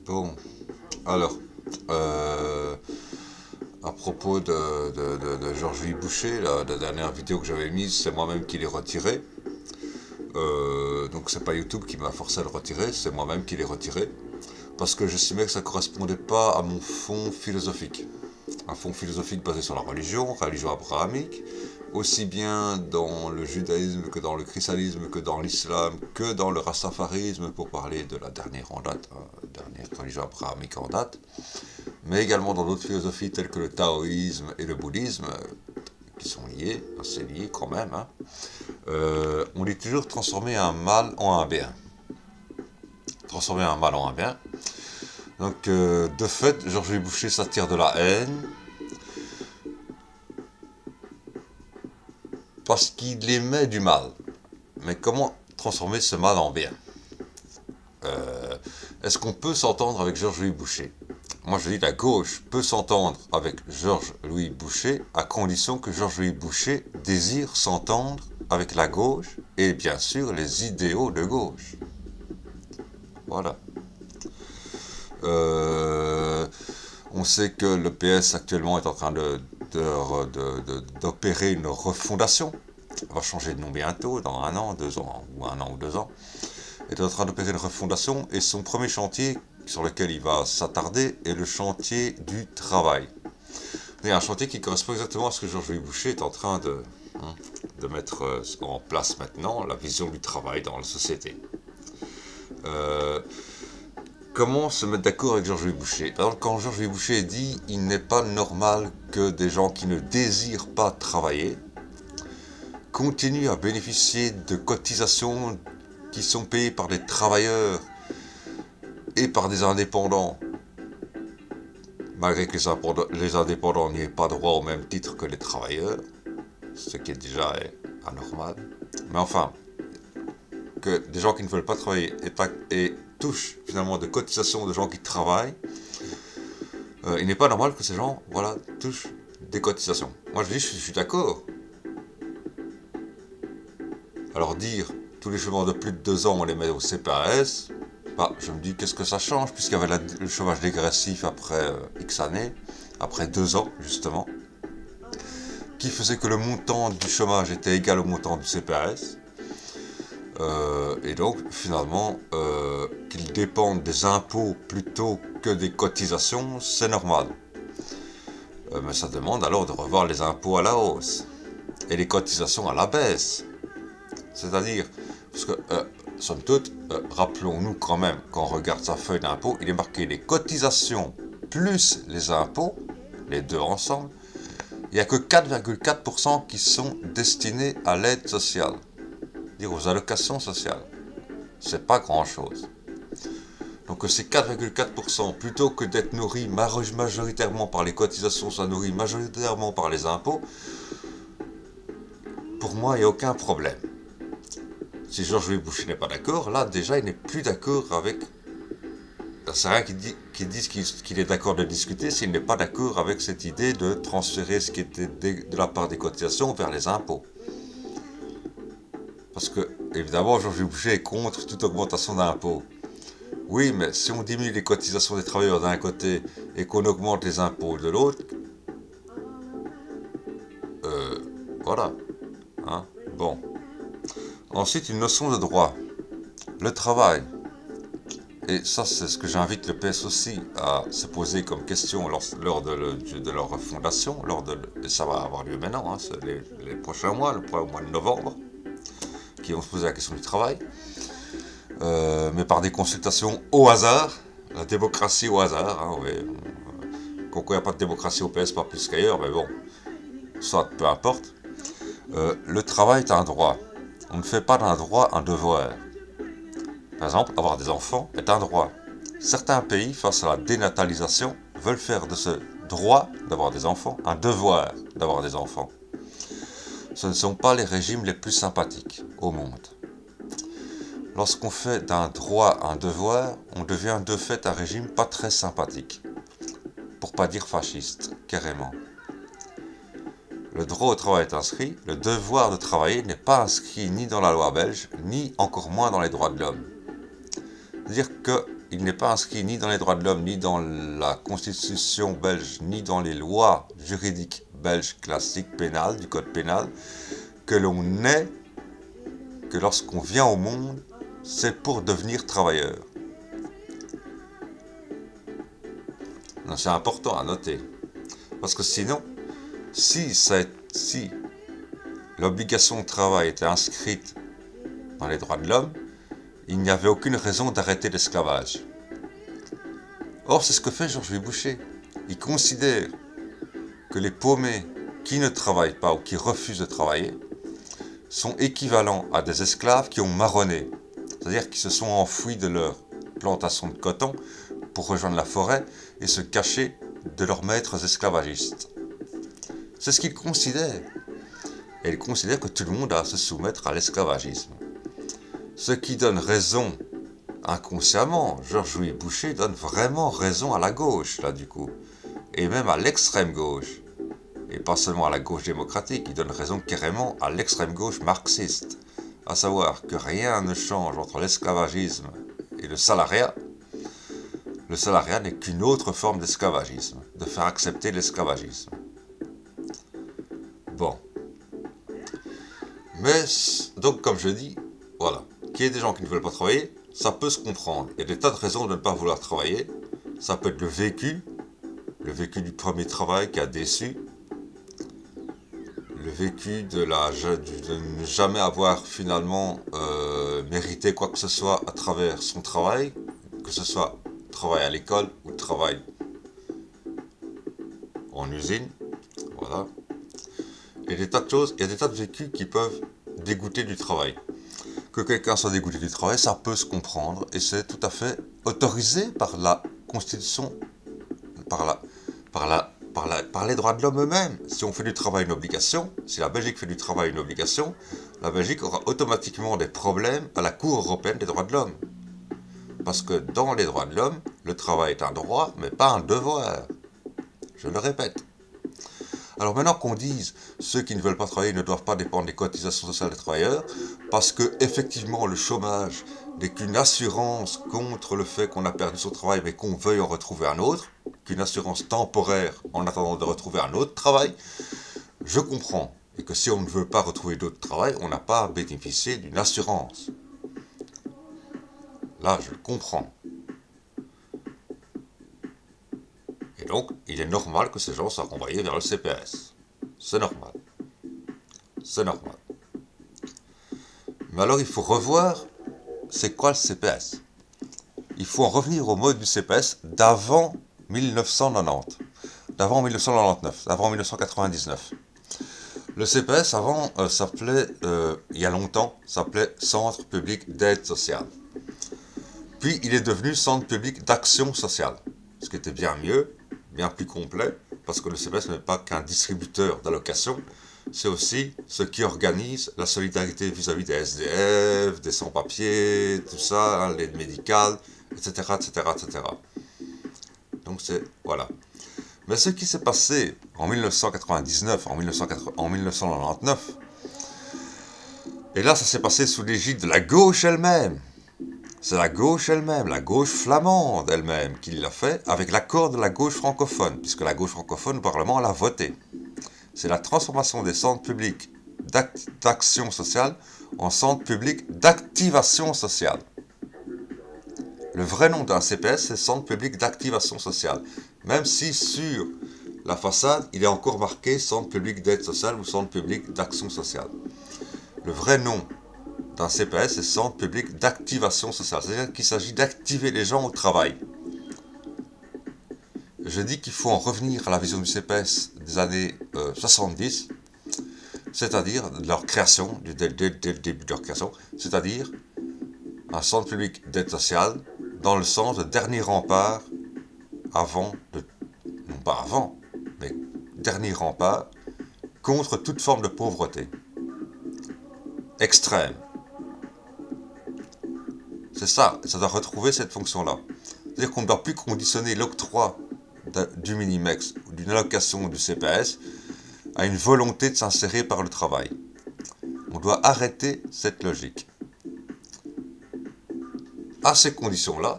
Bon, alors, euh, à propos de Georges-Louis Boucher, la dernière vidéo que j'avais mise, c'est moi-même qui l'ai retirée. Donc c'est pas YouTube qui m'a forcé à le retirer, c'est moi-même qui l'ai retiré. Parce que j'estimais que ça ne correspondait pas à mon fond philosophique. Un fond philosophique basé sur la religion abrahamique, aussi bien dans le judaïsme que dans le christianisme, que dans l'islam, que dans le rastafarisme, pour parler de la dernière en date, dernière religion abrahamique en date, mais également dans d'autres philosophies telles que le taoïsme et le bouddhisme, qui sont liés, assez liés quand même. On dit toujours transformer un mal en un bien. Transformer un mal en un bien. Donc, de fait, Georges Boucher s'attire de la haine, parce qu'il émet du mal. Mais comment transformer ce mal en bien? Est-ce qu'on peut s'entendre avec Georges-Louis Boucher? Moi je dis la gauche peut s'entendre avec Georges-Louis Boucher à condition que Georges-Louis Boucher désire s'entendre avec la gauche et bien sûr les idéaux de gauche. Voilà. On sait que le PS actuellement est en train d'opérer une refondation. On va changer de nom bientôt, dans 1 an, 2 ans, ou 1 an ou 2 ans. Il est en train d'opérer une refondation et son premier chantier sur lequel il va s'attarder est le chantier du travail. C'est un chantier qui correspond exactement à ce que Georges-Louis Boucher est en train de mettre en place maintenant, la vision du travail dans la société. Comment se mettre d'accord avec Georges-Louis Boucher? Par exemple, quand Georges-Louis Boucher dit « Il n'est pas normal que des gens qui ne désirent pas travailler continuent à bénéficier de cotisations qui sont payées par des travailleurs et par des indépendants, malgré que les indépendants n'y aient pas droit au même titre que les travailleurs, ce qui est déjà anormal. Mais enfin, que des gens qui ne veulent pas travailler et touchent finalement de cotisations de gens qui travaillent, il n'est pas normal que ces gens, voilà, touchent des cotisations. Moi je dis, je suis d'accord. Alors dire, tous les chômeurs de plus de 2 ans, on les met au CPAS, bah, je me dis, qu'est-ce que ça change, puisqu'il y avait le chômage dégressif après X années, après 2 ans, justement, qui faisait que le montant du chômage était égal au montant du CPAS. Et donc, finalement, qu'ils dépendent des impôts plutôt que des cotisations, c'est normal. Mais ça demande alors de revoir les impôts à la hausse et les cotisations à la baisse. C'est-à-dire, parce que, somme toute, rappelons-nous quand même, quand on regarde sa feuille d'impôt, il est marqué les cotisations plus les impôts, les deux ensemble. Il n'y a que 4,4% qui sont destinés à l'aide sociale, c'est-à-dire aux allocations sociales. C'est pas grand-chose. Donc ces 4,4%, plutôt que d'être nourris majoritairement par les cotisations, soit nourris majoritairement par les impôts, pour moi, il n'y a aucun problème. Si Georges-Louis Boucher n'est pas d'accord, là déjà il n'est plus d'accord avec... C'est rien qui dise qu'il est d'accord de discuter s'il n'est pas d'accord avec cette idée de transférer ce qui était de la part des cotisations vers les impôts. Parce que, évidemment, Georges-Louis Boucher est contre toute augmentation d'impôts. Oui, mais si on diminue les cotisations des travailleurs d'un côté et qu'on augmente les impôts de l'autre, voilà. Hein, bon. Ensuite, une notion de droit. Le travail. Et ça, c'est ce que j'invite le PS aussi à se poser comme question lors de leur refondation. Et ça va avoir lieu maintenant, hein, les prochains mois, le mois de novembre, qui vont se poser la question du travail. Mais par des consultations au hasard, la démocratie au hasard. Hein, ouais. Qu'on il n'y a pas de démocratie au PS, pas plus qu'ailleurs, mais bon, soit peu importe. Le travail est un droit. On ne fait pas d'un droit un devoir. Par exemple, avoir des enfants est un droit. Certains pays, face à la dénatalisation, veulent faire de ce droit d'avoir des enfants un devoir d'avoir des enfants. Ce ne sont pas les régimes les plus sympathiques au monde. Lorsqu'on fait d'un droit un devoir, on devient de fait un régime pas très sympathique. Pour pas dire fasciste, carrément. Le droit au travail est inscrit, le devoir de travailler n'est pas inscrit ni dans la loi belge, ni encore moins dans les droits de l'homme. C'est-à-dire qu'il n'est pas inscrit ni dans les droits de l'homme, ni dans la constitution belge, ni dans les lois juridiques belges classiques pénales, du code pénal, que l'on naît, que lorsqu'on vient au monde, c'est pour devenir travailleur. C'est important à noter. Parce que sinon, si l'obligation de travail était inscrite dans les droits de l'homme, il n'y avait aucune raison d'arrêter l'esclavage. Or, c'est ce que fait Georges Boucher. Il considère que les paumés qui ne travaillent pas ou qui refusent de travailler sont équivalents à des esclaves qui ont marronné, c'est-à-dire qui se sont enfouis de leur plantation de coton pour rejoindre la forêt et se cacher de leurs maîtres esclavagistes. C'est ce qu'il considère. Et il considère que tout le monde a à se soumettre à l'esclavagisme. Ce qui donne raison inconsciemment. Georges-Louis Boucher donne vraiment raison à la gauche, là du coup. Et même à l'extrême gauche. Et pas seulement à la gauche démocratique, il donne raison carrément à l'extrême gauche marxiste. À savoir que rien ne change entre l'esclavagisme et le salariat. Le salariat n'est qu'une autre forme d'esclavagisme, de faire accepter l'esclavagisme. Bon. Mais, donc comme je dis, voilà. Qu'il y ait des gens qui ne veulent pas travailler, ça peut se comprendre. Il y a des tas de raisons de ne pas vouloir travailler. Ça peut être le vécu du premier travail qui a déçu, le vécu de ne jamais avoir finalement mérité quoi que ce soit à travers son travail, que ce soit travail à l'école ou travail en usine, voilà. Il y a des tas de choses, il y a des tas de vécus qui peuvent dégoûter du travail. Que quelqu'un soit dégoûté du travail, ça peut se comprendre et c'est tout à fait autorisé par la Constitution, par les droits de l'homme eux-mêmes. Si on fait du travail une obligation, si la Belgique fait du travail une obligation, la Belgique aura automatiquement des problèmes à la Cour européenne des droits de l'homme. Parce que dans les droits de l'homme, le travail est un droit, mais pas un devoir. Je le répète. Alors maintenant qu'on dise ceux qui ne veulent pas travailler ne doivent pas dépendre des cotisations sociales des travailleurs, parce que effectivement le chômage n'est qu'une assurance contre le fait qu'on a perdu son travail mais qu'on veuille en retrouver un autre, qu'une assurance temporaire en attendant de retrouver un autre travail, je comprends. Et que si on ne veut pas retrouver d'autre travail, on n'a pas à bénéficier d'une assurance. Là, je le comprends. Et donc, il est normal que ces gens soient renvoyés vers le CPS. C'est normal. C'est normal. Mais alors, il faut revoir, c'est quoi le CPS? Il faut en revenir au mode du CPS d'avant 1990, d'avant 1999, d'avant 1999. Le CPS, avant, s'appelait, il y a longtemps, s'appelait Centre public d'aide sociale. Puis, il est devenu Centre public d'action sociale, ce qui était bien mieux, bien plus complet, parce que le CPS n'est pas qu'un distributeur d'allocations, c'est aussi ce qui organise la solidarité vis-à-vis des SDF, des sans-papiers, tout ça, hein, l'aide médicale, etc., etc., etc. Donc c'est, voilà. Mais ce qui s'est passé en 1999, en 1999, et là ça s'est passé sous l'égide de la gauche elle-même. C'est la gauche elle-même, la gauche flamande elle-même, qui l'a fait avec l'accord de la gauche francophone, puisque la gauche francophone au Parlement l'a voté. C'est la transformation des centres publics d'action sociale en centres publics d'activation sociale. Le vrai nom d'un CPS, c'est Centre public d'activation sociale. Même si sur la façade, il est encore marqué Centre public d'aide sociale ou Centre public d'action sociale. Le vrai nom d'un CPS, c'est Centre public d'activation sociale. C'est-à-dire qu'il s'agit d'activer les gens au travail. Je dis qu'il faut en revenir à la vision du CPS des années 70, c'est-à-dire de leur création, dès le début de leur création, c'est-à-dire un centre public d'aide sociale dans le sens de dernier rempart non pas avant, mais dernier rempart contre toute forme de pauvreté extrême. C'est ça, ça doit retrouver cette fonction-là. C'est-à-dire qu'on ne doit plus conditionner l'octroi du Minimex ou d'une allocation du CPS à une volonté de s'insérer par le travail. On doit arrêter cette logique. à ces conditions-là,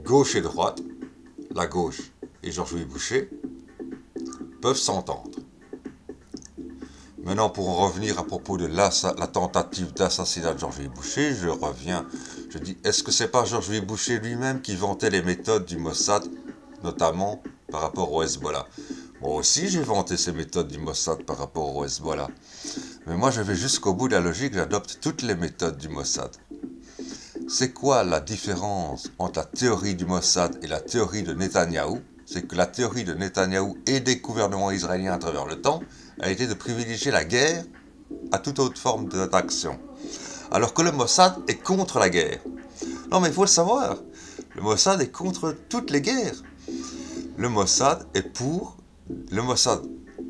gauche et droite, la gauche et Georges-Louis Boucher, peuvent s'entendre. Maintenant, pour en revenir à propos de la tentative d'assassinat de Georges-Louis Boucher, je dis, est-ce que c'est pas Georges-Louis Boucher lui-même qui vantait les méthodes du Mossad, notamment par rapport au Hezbollah? Moi aussi, j'ai vanté ces méthodes du Mossad par rapport au Hezbollah. Mais moi, je vais jusqu'au bout de la logique, j'adopte toutes les méthodes du Mossad. C'est quoi la différence entre la théorie du Mossad et la théorie de Netanyahou? C'est que la théorie de Netanyahou et des gouvernements israéliens à travers le temps a été de privilégier la guerre à toute autre forme d'action. Alors que le Mossad est contre la guerre. Non mais il faut le savoir, le Mossad est contre toutes les guerres. Le Mossad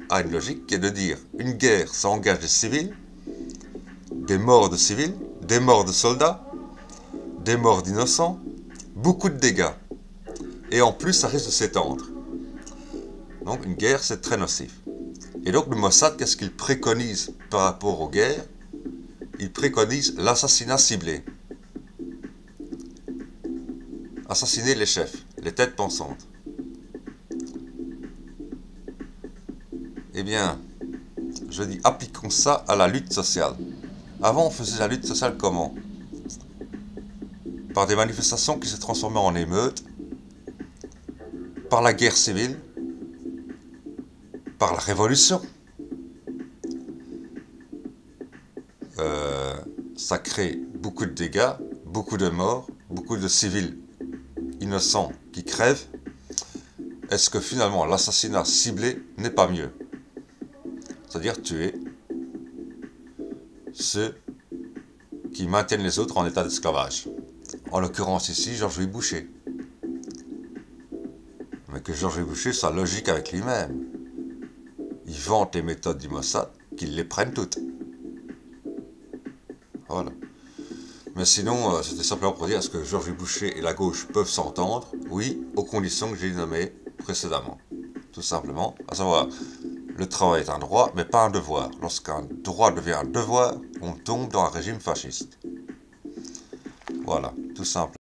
a une logique qui est de dire une guerre, ça engage des civils, des morts de civils, des morts de soldats, des morts d'innocents, beaucoup de dégâts. Et en plus, ça risque de s'étendre. Donc une guerre, c'est très nocif. Et donc le Mossad, qu'est-ce qu'il préconise par rapport aux guerres? Il préconise l'assassinat ciblé. Assassiner les chefs, les têtes pensantes. Eh bien, je dis, appliquons ça à la lutte sociale. Avant, on faisait la lutte sociale comment? Par des manifestations qui se transformaient en émeutes, par la guerre civile, par la révolution. Ça crée beaucoup de dégâts, beaucoup de morts, beaucoup de civils innocents qui crèvent. Est-ce que finalement l'assassinat ciblé n'est pas mieux? C'est-à-dire tuer ceux qui maintiennent les autres en état d'esclavage. En l'occurrence ici, Georges-Louis Boucher. Mais que Georges-Louis Boucher soit logique avec lui-même. Il vante les méthodes du Mossad, qu'il les prenne toutes. Voilà. Mais sinon, c'était simplement pour dire, est-ce que Georges-Louis Boucher et la gauche peuvent s'entendre? Oui, aux conditions que j'ai nommées précédemment. Tout simplement, à savoir, le travail est un droit, mais pas un devoir. Lorsqu'un droit devient un devoir, on tombe dans un régime fasciste. Voilà, tout simple.